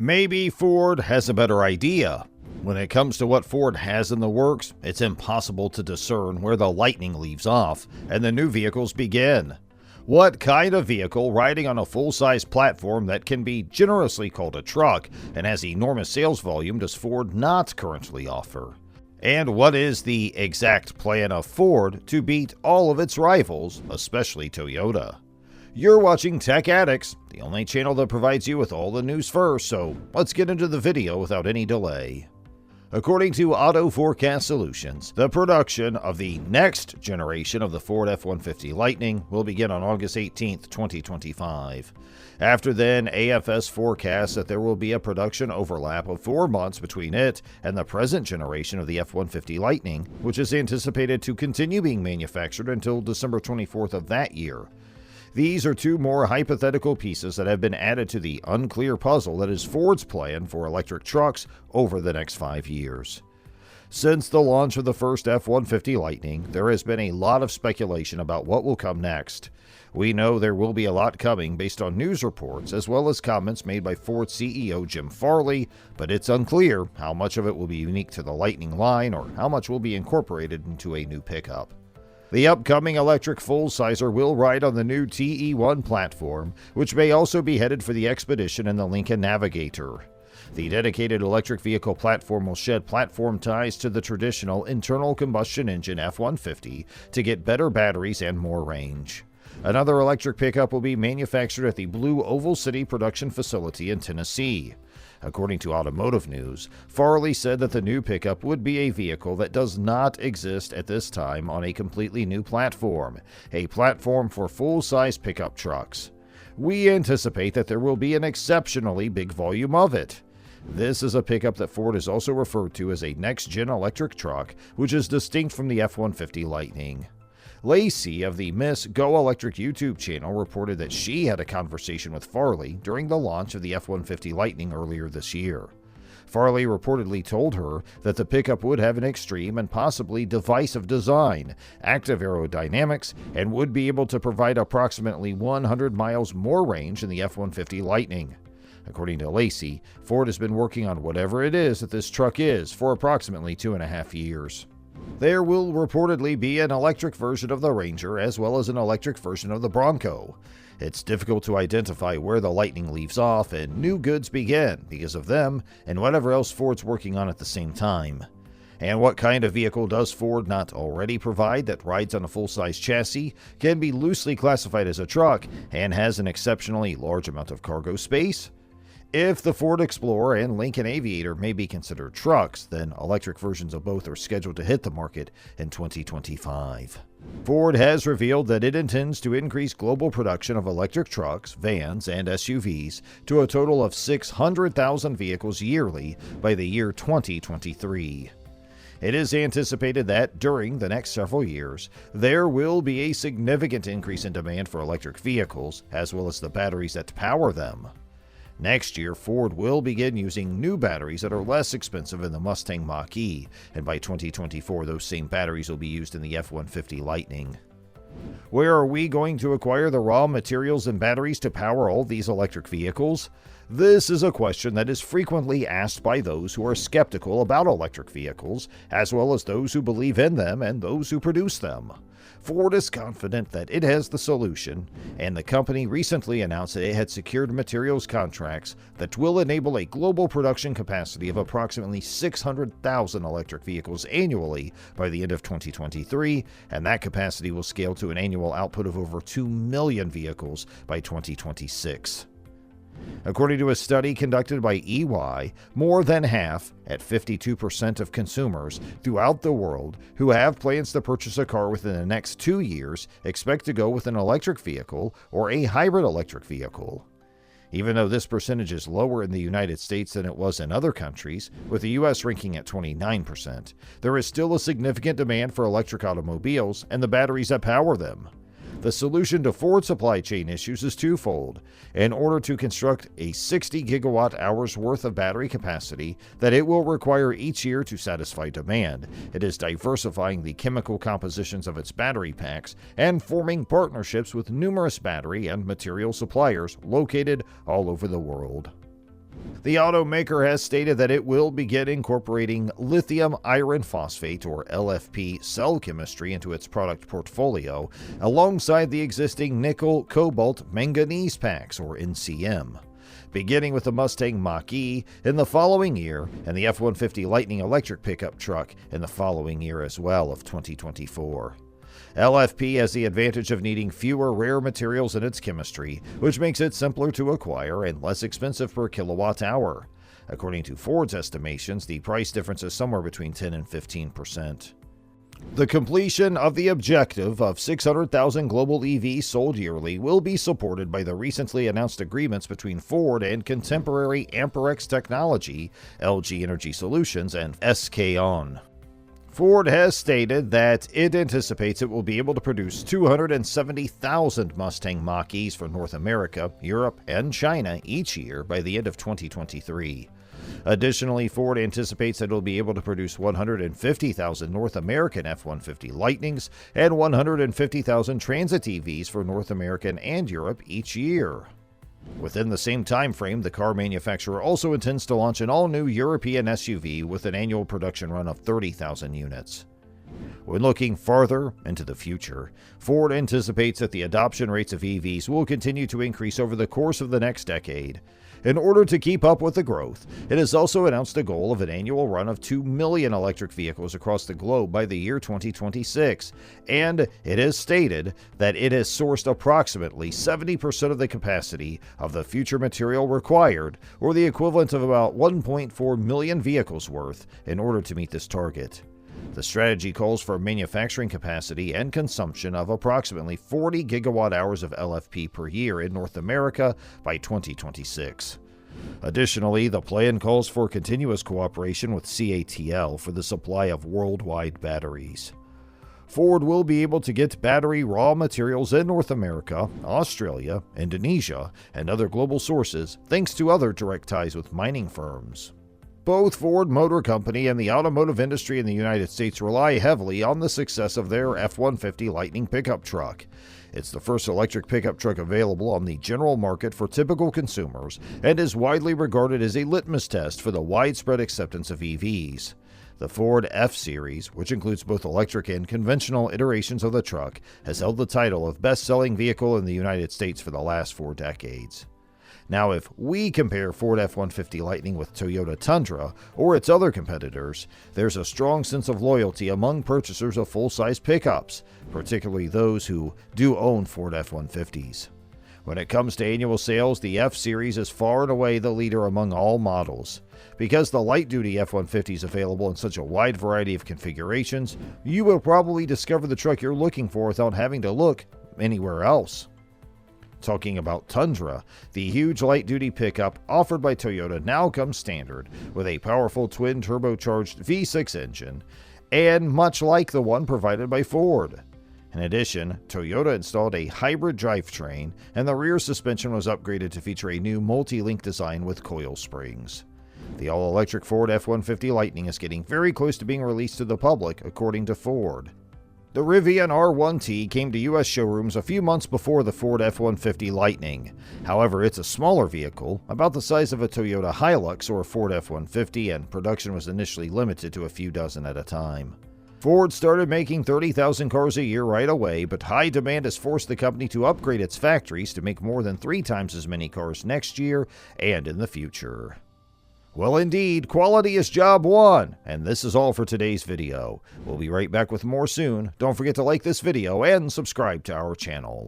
Maybe Ford has a better idea. When it comes to what Ford has in the works, it's impossible to discern where the Lightning leaves off and the new vehicles begin. What kind of vehicle riding on a full-size platform that can be generously called a truck and has enormous sales volume does Ford not currently offer? And what is the exact plan of Ford to beat all of its rivals, especially Toyota? You're watching Tech Addicts, the only channel that provides you with all the news first, so let's get into the video without any delay. According to AutoForecast Solutions, the production of the next generation of the Ford F-150 Lightning will begin on August 18, 2025. After then, AFS forecasts that there will be a production overlap of 4 months between it and the present generation of the F-150 Lightning, which is anticipated to continue being manufactured until December 24th of that year. These are 2 more hypothetical pieces that have been added to the unclear puzzle that is Ford's plan for electric trucks over the next 5 years. Since the launch of the first F-150 Lightning, there has been a lot of speculation about what will come next. We know there will be a lot coming based on news reports as well as comments made by Ford CEO Jim Farley, but it's unclear how much of it will be unique to the Lightning line or how much will be incorporated into a new pickup. The upcoming electric full-sizer will ride on the new TE1 platform, which may also be headed for the Expedition and the Lincoln Navigator. The dedicated electric vehicle platform will shed platform ties to the traditional internal combustion engine F-150 to get better batteries and more range. Another electric pickup will be manufactured at the Blue Oval City production facility in Tennessee. According to Automotive News, Farley said that the new pickup would be a vehicle that does not exist at this time on a completely new platform, a platform for full-size pickup trucks. We anticipate that there will be an exceptionally big volume of it. This is a pickup that Ford has also referred to as a next-gen electric truck, which is distinct from the F-150 Lightning. Lacey of the Miss Go Electric YouTube channel reported that she had a conversation with Farley during the launch of the F-150 Lightning earlier this year. Farley reportedly told her that the pickup would have an extreme and possibly divisive design, active aerodynamics, and would be able to provide approximately 100 miles more range than the F-150 Lightning. According to Lacey, Ford has been working on whatever it is that this truck is for approximately 2.5 years. There will reportedly be an electric version of the Ranger as well as an electric version of the Bronco. It's difficult to identify where the Lightning leaves off and new goods begin because of them and whatever else Ford's working on at the same time. And what kind of vehicle does Ford not already provide that rides on a full-size chassis, can be loosely classified as a truck, and has an exceptionally large amount of cargo space? If the Ford Explorer and Lincoln Aviator may be considered trucks, then electric versions of both are scheduled to hit the market in 2025. Ford has revealed that it intends to increase global production of electric trucks, vans, and SUVs to a total of 600,000 vehicles yearly by the year 2023. It is anticipated that during the next several years, there will be a significant increase in demand for electric vehicles, as well as the batteries that power them. Next year, Ford will begin using new batteries that are less expensive in the Mustang Mach-E, and by 2024, those same batteries will be used in the F-150 Lightning. Where are we going to acquire the raw materials and batteries to power all these electric vehicles? This is a question that is frequently asked by those who are skeptical about electric vehicles, as well as those who believe in them and those who produce them. Ford is confident that it has the solution, and the company recently announced that it had secured materials contracts that will enable a global production capacity of approximately 600,000 electric vehicles annually by the end of 2023, and that capacity will scale to an annual output of over 2 million vehicles by 2026. According to a study conducted by EY, more than half, at 52% of consumers throughout the world who have plans to purchase a car within the next 2 years expect to go with an electric vehicle or a hybrid electric vehicle. Even though this percentage is lower in the United States than it was in other countries, with the U.S. ranking at 29%, there is still a significant demand for electric automobiles and the batteries that power them. The solution to Ford supply chain issues is twofold. In order to construct a 60 gigawatt-hours worth of battery capacity that it will require each year to satisfy demand, it is diversifying the chemical compositions of its battery packs and forming partnerships with numerous battery and material suppliers located all over the world. The automaker has stated that it will begin incorporating lithium iron phosphate, or LFP, cell chemistry into its product portfolio, alongside the existing nickel cobalt manganese packs, or NCM. Beginning with the Mustang Mach-E in the following year, and the F-150 Lightning electric pickup truck in the following year as well of 2024. LFP has the advantage of needing fewer rare materials in its chemistry, which makes it simpler to acquire and less expensive per kilowatt hour. According to Ford's estimations, the price difference is somewhere between 10 and 15%. The completion of the objective of 600,000 global EVs sold yearly will be supported by the recently announced agreements between Ford and contemporary AmpereX Technology, LG Energy Solutions, and SK On. Ford has stated that it anticipates it will be able to produce 270,000 Mustang Mach-E's for North America, Europe, and China each year by the end of 2023. Additionally, Ford anticipates that it will be able to produce 150,000 North American F-150 Lightnings and 150,000 Transit EVs for North American and Europe each year. Within the same time frame, the car manufacturer also intends to launch an all-new European SUV with an annual production run of 30,000 units. When looking farther into the future, Ford anticipates that the adoption rates of EVs will continue to increase over the course of the next decade. In order to keep up with the growth, it has also announced a goal of an annual run of 2 million electric vehicles across the globe by the year 2026, and it has stated that it has sourced approximately 70% of the capacity of the future material required, or the equivalent of about 1.4 million vehicles worth, in order to meet this target. The strategy calls for manufacturing capacity and consumption of approximately 40 gigawatt hours of LFP per year in North America by 2026. Additionally, the plan calls for continuous cooperation with CATL for the supply of worldwide batteries. Ford will be able to get battery raw materials in North America, Australia, Indonesia, and other global sources thanks to other direct ties with mining firms. Both Ford Motor Company and the automotive industry in the United States rely heavily on the success of their F-150 Lightning pickup truck. It's the first electric pickup truck available on the general market for typical consumers and is widely regarded as a litmus test for the widespread acceptance of EVs. The Ford F-Series, which includes both electric and conventional iterations of the truck, has held the title of best-selling vehicle in the United States for the last 4 decades. Now, if we compare Ford F-150 Lightning with Toyota Tundra or its other competitors, there's a strong sense of loyalty among purchasers of full-size pickups, particularly those who do own Ford F-150s. When it comes to annual sales, the F-Series is far and away the leader among all models. Because the light-duty F-150 is available in such a wide variety of configurations, you will probably discover the truck you're looking for without having to look anywhere else. Talking about Tundra, the huge light-duty pickup offered by Toyota now comes standard with a powerful twin-turbocharged V6 engine, and much like the one provided by Ford. In addition, Toyota installed a hybrid drivetrain, and the rear suspension was upgraded to feature a new multi-link design with coil springs. The all-electric Ford F-150 Lightning is getting very close to being released to the public, according to Ford. The Rivian R1T came to U.S. showrooms a few months before the Ford F-150 Lightning. However, it's a smaller vehicle, about the size of a Toyota Hilux or a Ford F-150, and production was initially limited to a few dozen at a time. Ford started making 30,000 cars a year right away, but high demand has forced the company to upgrade its factories to make more than 3 times as many cars next year and in the future. Well, indeed, quality is job one, and this is all for today's video. We'll be right back with more soon. Don't forget to like this video and subscribe to our channel.